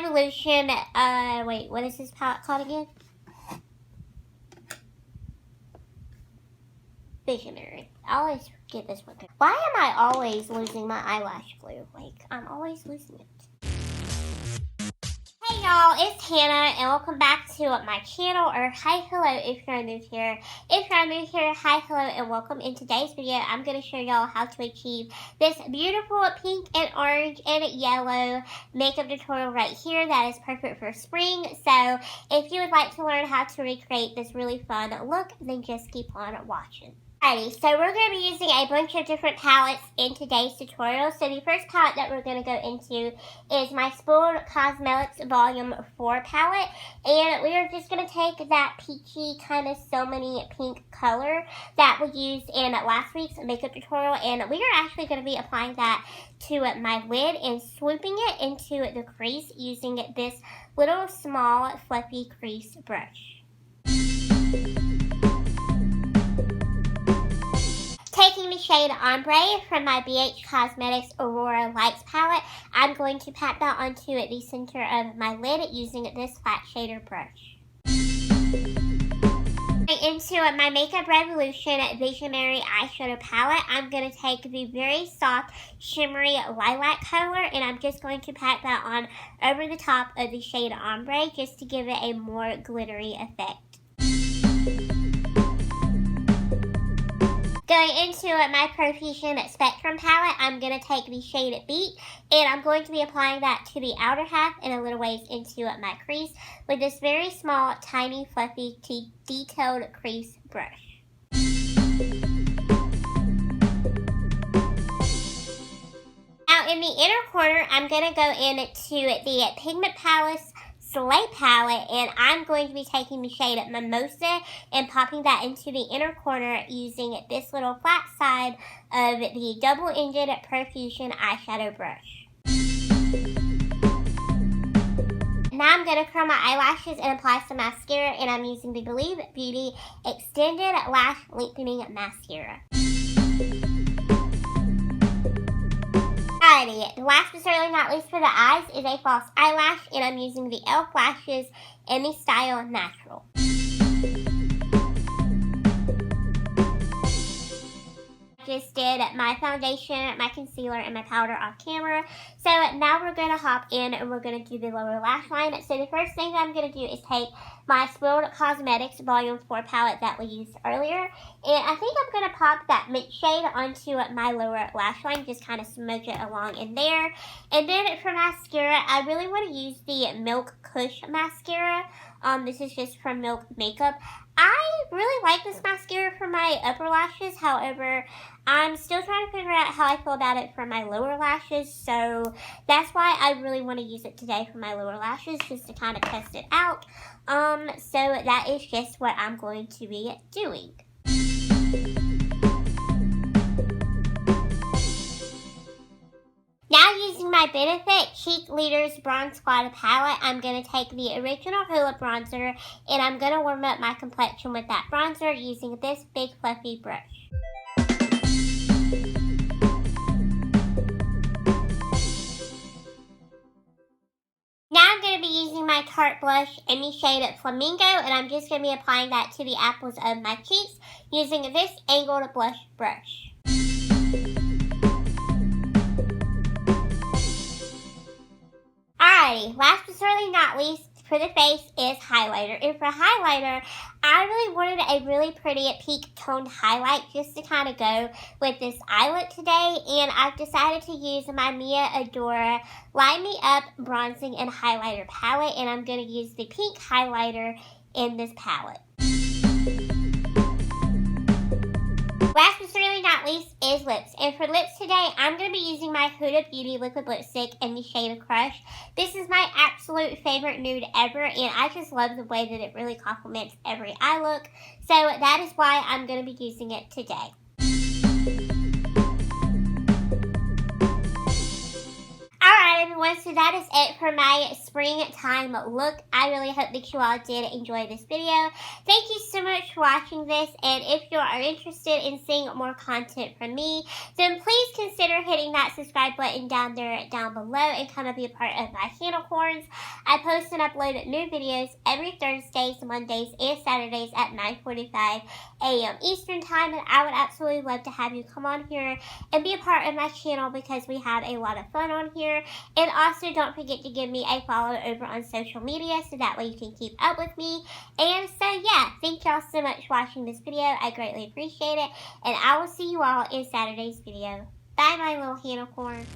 Revolution, wait, what is this palette called again? Visionary. I always get this one. Why am I always losing my eyelash glue? Like, I'm always losing it. Hey y'all, it's Hannah, and welcome back to my channel, or hi, hello if you're new here. If you're new here, hi, hello, and welcome. In today's video, I'm going to show y'all how to achieve this beautiful pink and orange and yellow makeup tutorial right here that is perfect for spring. So, if you would like to learn how to recreate this really fun look, then just keep on watching. Alrighty, so we're going to be using a bunch of different palettes in today's tutorial. So the first palette that we're going to go into is my Spoiled Cosmetics Volume 4 palette. And we are just going to take that peachy kind of so many pink color that we used in last week's makeup tutorial. And we are actually going to be applying that to my lid and swooping it into the crease using this little small fluffy crease brush. Taking the shade Ombre from my BH Cosmetics Aurora Lights palette, I'm going to pat that onto the center of my lid using this flat shader brush. Into my Makeup Revolution Visionary eyeshadow palette, I'm going to take the very soft, shimmery lilac color, and I'm just going to pat that on over the top of the shade Ombre just to give it a more glittery effect. Going into my Profusion Spectrum palette, I'm going to take the shade Beat, and I'm going to be applying that to the outer half and a little ways into my crease with this very small, tiny, fluffy, detailed crease brush. Now in the inner corner, I'm going to go into the Pigment Palace Slay palette, and I'm going to be taking the shade Mimosa and popping that into the inner corner using this little flat side of the double-ended Profusion eyeshadow brush. Now I'm going to curl my eyelashes and apply some mascara, and I'm using the Believe Beauty Extended Lash Lengthening Mascara. Alrighty, last but certainly not least for the eyes is a false eyelash, and I'm using the e.l.f. lashes in the style Natural. Just did my foundation, my concealer, and my powder off camera. So now we're going to hop in and we're going to do the lower lash line. So the first thing that I'm going to do is take my Spoiled Cosmetics Volume 4 palette that we used earlier. And I think I'm going to pop that mint shade onto my lower lash line, just kind of smudge it along in there. And then for mascara, I really want to use the Milk Kush mascara. This is just from Milk Makeup. I really like this mascara for my upper lashes. However, I'm still trying to figure out how I feel about it for my lower lashes. So that's why I really want to use it today for my lower lashes, just to kind of test it out. So that is just what I'm going to be doing. Now using my Benefit Cheekleader's Bronze Squad palette, I'm going to take the original Hoola bronzer and I'm going to warm up my complexion with that bronzer using this big fluffy brush. Now I'm going to be using my Tarte blush in the shade Flamingo, and I'm just going to be applying that to the apples of my cheeks using this angled blush brush. Alrighty, last but certainly not least for the face is highlighter. And for highlighter, I really wanted a really pretty peak toned highlight just to kind of go with this eye look today. And I've decided to use my Adora Light Me Up Bronzing and Highlighter palette. And I'm going to use the pink highlighter in this palette. Last but certainly not least is lips. And for lips today, I'm going to be using my Hudda Beauty Liquid Lipstick in the shade Crush. This is my absolute favorite nude ever, and I just love the way that it really complements every eye look. So that is why I'm going to be using it today. Alright everyone, so that is it for my springtime look. I really hope that you all did enjoy this video. Thank you so much for watching this, and if you are interested in seeing more content from me, then please consider hitting that subscribe button down below and come and be a part of my unicorns. I post and upload new videos every Thursdays, Mondays, and Saturdays at 9:45 a.m. Eastern Time, and I would absolutely love to have you come on here and be a part of my channel because we have a lot of fun on here. And also don't forget to give me a follow over on social media so that way you can keep up with me. And so yeah, thank y'all so much for watching this video. I greatly appreciate it, and I will see you all in Saturday's video. Bye, my little unicorn.